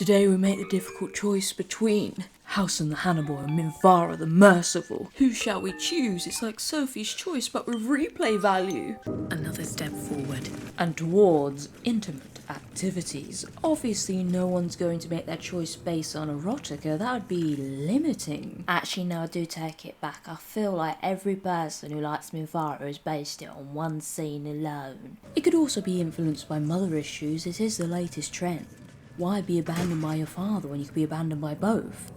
Today we make the difficult choice between Halsin the Hannibal and Minthara the Merciful. Who shall we choose? It's like Sophie's Choice but with replay value. Another step forward. And towards intimate activities. Obviously no one's going to make their choice based on erotica, that would be limiting. Actually no, I do take it back. I feel like every person who likes Minthara has based it on one scene alone. It could also be influenced by mother issues, it is the latest trend. Why be abandoned by your father when you could be abandoned by both?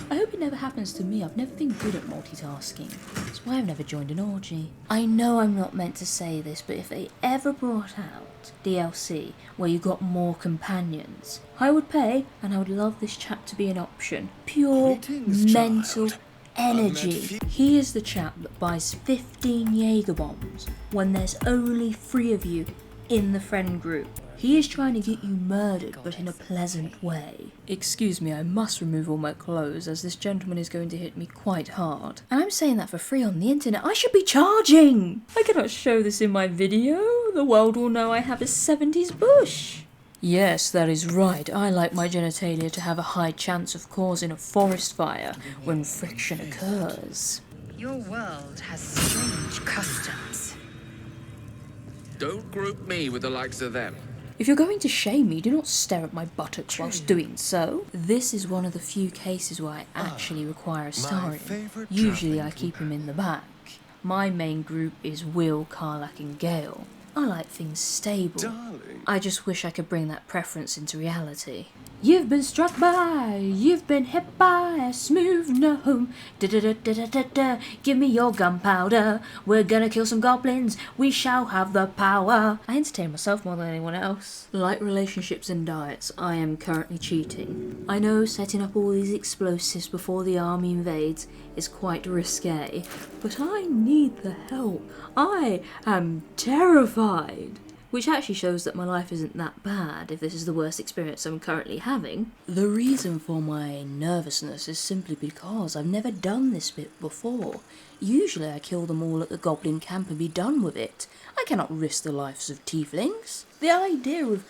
I hope it never happens to me. I've never been good at multitasking. That's why I've never joined an orgy. I know I'm not meant to say this, but if they ever brought out DLC where you got more companions, I would pay and I would love this chap to be an option. Pure mental energy. He is the chap that buys 15 Jaeger bombs when there's only 3 of you in the friend group. He is trying to get you murdered, but in a pleasant way. Excuse me, I must remove all my clothes, as this gentleman is going to hit me quite hard. And I'm saying that for free on the internet. I should be charging! I cannot show this in my video. The world will know I have a 70s bush. Yes, that is right. I like my genitalia to have a high chance of causing a forest fire when friction occurs. Your world has strange customs. Don't group me with the likes of them. If you're going to shame me, do not stare at my buttocks whilst doing so. This is one of the few cases where I actually require a starring. Usually I keep him in the back. My main group is Will, Karlak and Gale. I like things stable. I just wish I could bring that preference into reality. You've been struck by, you've been hit by a smooth gnome. Da-da-da-da-da-da, give me your gunpowder. We're gonna kill some goblins, we shall have the power. I entertain myself more than anyone else. Like relationships and diets, I am currently cheating. I know setting up all these explosives before the army invades is quite risque, but I need the help. I am terrified. Which actually shows that my life isn't that bad if this is the worst experience I'm currently having. The reason for my nervousness is simply because I've never done this bit before. Usually I kill them all at the goblin camp and be done with it. I cannot risk the lives of tieflings. The idea of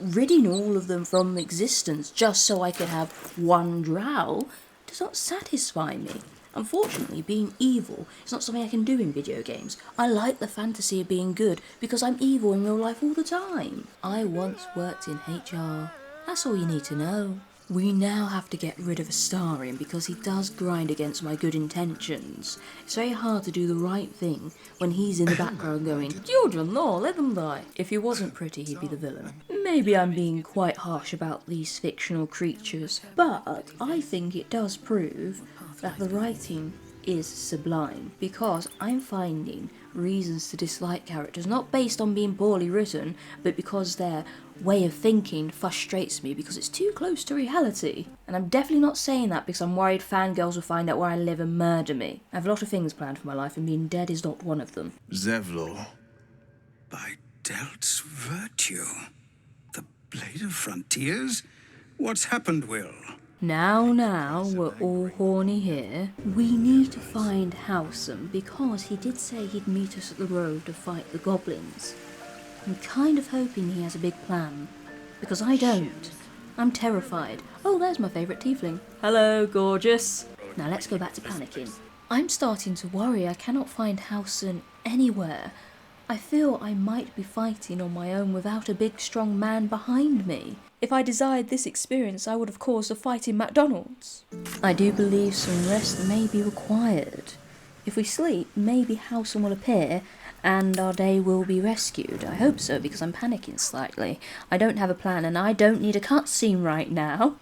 ridding all of them from existence just so I could have one drow does not satisfy me. Unfortunately, being evil is not something I can do in video games. I like the fantasy of being good because I'm evil in real life all the time. I once worked in HR. That's all you need to know. We now have to get rid of Astarion because he does grind against my good intentions. It's very hard to do the right thing when he's in the background going, "Children, no, let them die." If he wasn't pretty, he'd be the villain. Maybe I'm being quite harsh about these fictional creatures, but I think it does prove that the writing is sublime, because I'm finding reasons to dislike characters not based on being poorly written, but because their way of thinking frustrates me because it's too close to reality. And I'm definitely not saying that because I'm worried fangirls will find out where I live and murder me. I have a lot of things planned for my life and being dead is not one of them. Zevlor, by Delt's virtue, the Blade of Frontiers? What's happened, Will? Now, we're all horny here. We need to find Halsin because he did say he'd meet us at the road to fight the goblins. I'm kind of hoping he has a big plan, because I don't. I'm terrified. Oh, there's my favourite tiefling. Hello, gorgeous. Now let's go back to panicking. I'm starting to worry I cannot find Halsin anywhere. I feel I might be fighting on my own without a big strong man behind me. If I desired this experience, I would have caused a fight in McDonald's. I do believe some rest may be required. If we sleep, maybe Halsin will appear and our day will be rescued. I hope so, because I'm panicking slightly. I don't have a plan and I don't need a cutscene right now.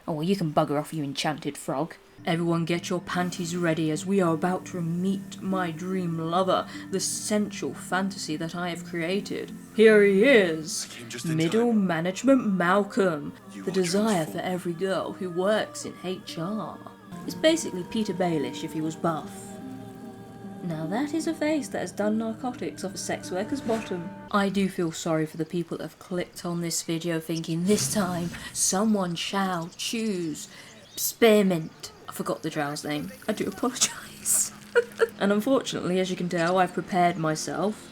Oh, well, you can bugger off, you enchanted frog. Everyone get your panties ready as we are about to meet my dream lover, the sensual fantasy that I have created. Here he is, Middle Management Malcolm, the desire for every girl who works in HR. It's basically Peter Baelish if he was buff. Now that is a face that has done narcotics off a sex worker's bottom. I do feel sorry for the people that have clicked on this video thinking this time someone shall choose Spearmint. I forgot the drow's name. I do apologise. And unfortunately, as you can tell, I've prepared myself.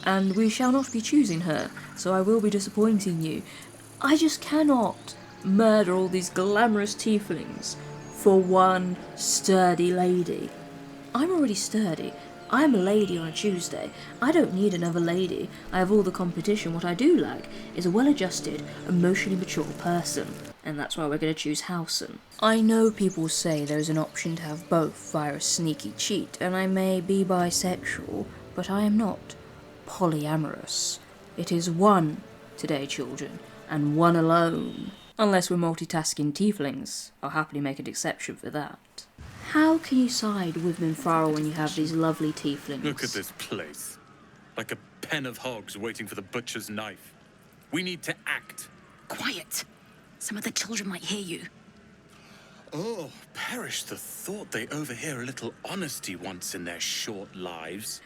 And we shall not be choosing her, so I will be disappointing you. I just cannot murder all these glamorous tieflings for one sturdy lady. I'm already sturdy. I'm a lady on a Tuesday. I don't need another lady. I have all the competition. What I do lack is a well-adjusted, emotionally mature person. And that's why we're going to choose Halsin. I know people say there's an option to have both via a sneaky cheat, and I may be bisexual, but I am not polyamorous. It is one today, children, and one alone. Unless we're multitasking tieflings, I'll happily make an exception for that. How can you side with Minthara when you have these lovely tieflings? Look at this place. Like a pen of hogs waiting for the butcher's knife. We need to act. Quiet. Some of the children might hear you. Oh, perish the thought they overhear a little honesty once in their short lives.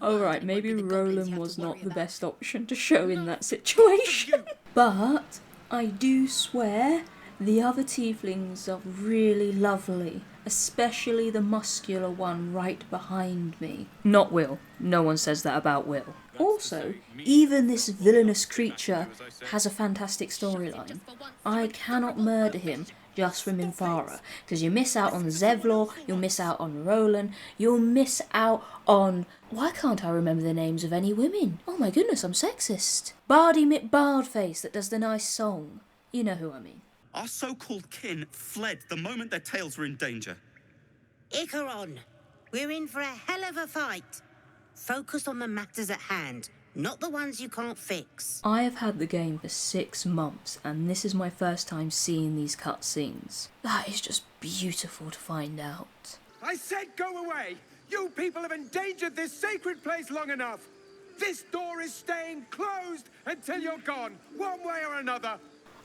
Alright, maybe Roland was not the best option to show in that situation. But I do swear the other tieflings are really lovely. Especially the muscular one right behind me. Not Will. No one says that about Will. Also, even this villainous creature has a fantastic storyline. I cannot murder him just for Minthara, because you miss out on Zevlor, you'll miss out on Roland, you'll miss out on... Why can't I remember the names of any women? Oh my goodness, I'm sexist. Bardy McBardface that does the nice song. You know who I mean. Our so-called kin fled the moment their tails were in danger. Icaron, we're in for a hell of a fight. Focus on the matters at hand, not the ones you can't fix. I have had the game for 6 months, and this is my first time seeing these cutscenes. That is just beautiful to find out. I said go away! You people have endangered this sacred place long enough! This door is staying closed until you're gone, one way or another!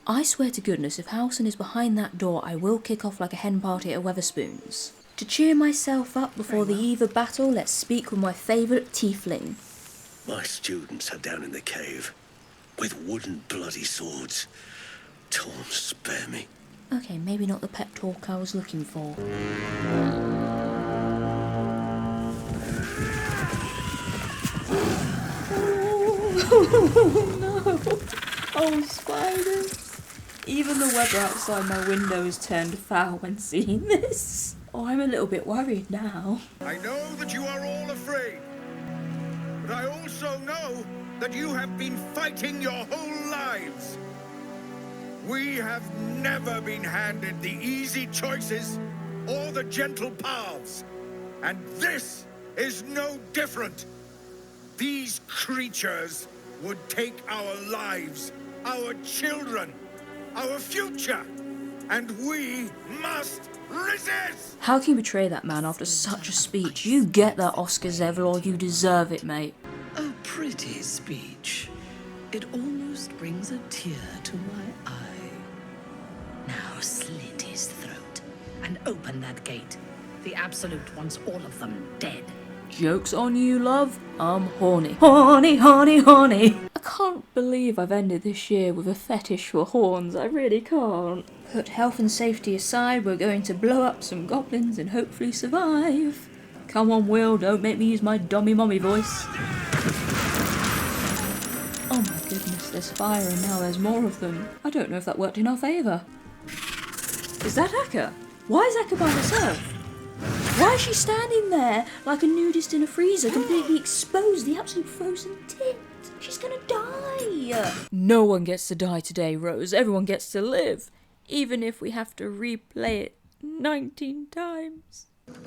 I swear to goodness, if Halsin is behind that door, I will kick off like a hen party at Weatherspoons. To cheer myself up before the eve of battle, let's speak with my favourite tiefling. My students are down in the cave, with wooden bloody swords. Torn, spare me. Okay, maybe not the pep talk I was looking for. Oh no! Oh, spiders! Even the weather outside my window is turned foul when seeing this. Oh, I'm a little bit worried now. I know that you are all afraid, but I also know that you have been fighting your whole lives. We have never been handed the easy choices or the gentle paths, and this is no different. These creatures would take our lives, our children, our future, and we must resist! How can you betray that man after such a speech? You get that, Oscar Zevlor, you deserve it, mate. A pretty speech. It almost brings a tear to my eye. Now slit his throat and open that gate. The Absolute wants all of them dead. Joke's on you, love. I'm horny. Horny, horny, horny. I can't believe I've ended this year with a fetish for horns. I really can't. Put health and safety aside, we're going to blow up some goblins and hopefully survive. Come on, Will, don't make me use my dummy mommy voice. Oh my goodness, there's fire and now there's more of them. I don't know if that worked in our favour. Is that Akka? Why is Akka by herself? Why is she standing there like a nudist in a freezer, completely exposed, the absolute frozen tit? She's gonna die! No one gets to die today, Rose. Everyone gets to live. Even if we have to replay it 19 times.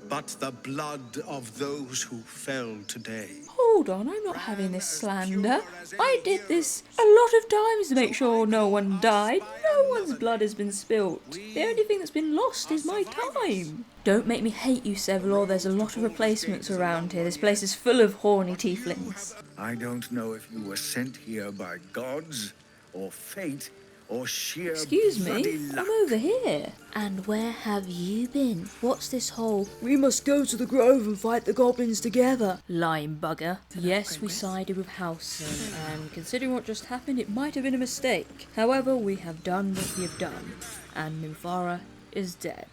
But the blood of those who fell today. Hold on, I'm not having this slander. I did this a lot of times to make sure no one died. No one's blood has been spilt. The only thing that's been lost is my time. Don't make me hate you, Zevlor. There's a lot of replacements around here. This place is full of horny tieflings. I don't know if you were sent here by gods, or fate, or sheer Excuse bloody me, luck. I'm over here. And where have you been? What's this whole, we must go to the grove and fight the goblins together? Lying bugger. Yes, we sided with Halsin, and considering what just happened, it might have been a mistake. However, we have done what we have done, and Minthara is dead.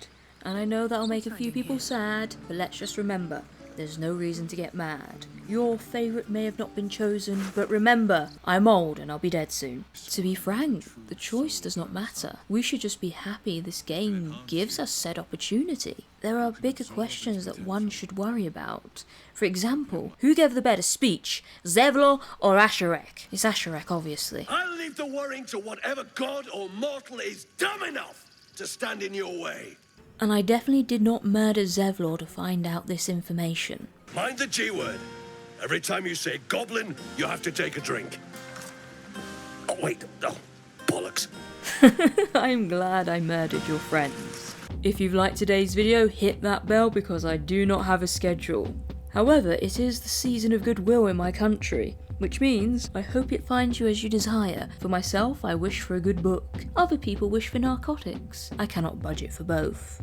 And I know that'll make a few people sad, but let's just remember, there's no reason to get mad. Your favourite may have not been chosen, but remember, I'm old and I'll be dead soon. To be frank, the choice does not matter. We should just be happy this game gives us said opportunity. There are bigger questions that one should worry about. For example, who gave the better speech, Zevlor or Asherek? It's Asherek, obviously. I'll leave the worrying to whatever god or mortal is dumb enough to stand in your way. And I definitely did not murder Zevlor to find out this information. Mind the G word. Every time you say goblin, you have to take a drink. Oh, wait. Oh, bollocks. I'm glad I murdered your friends. If you've liked today's video, hit that bell because I do not have a schedule. However, it is the season of goodwill in my country, which means I hope it finds you as you desire. For myself, I wish for a good book. Other people wish for narcotics. I cannot budget for both.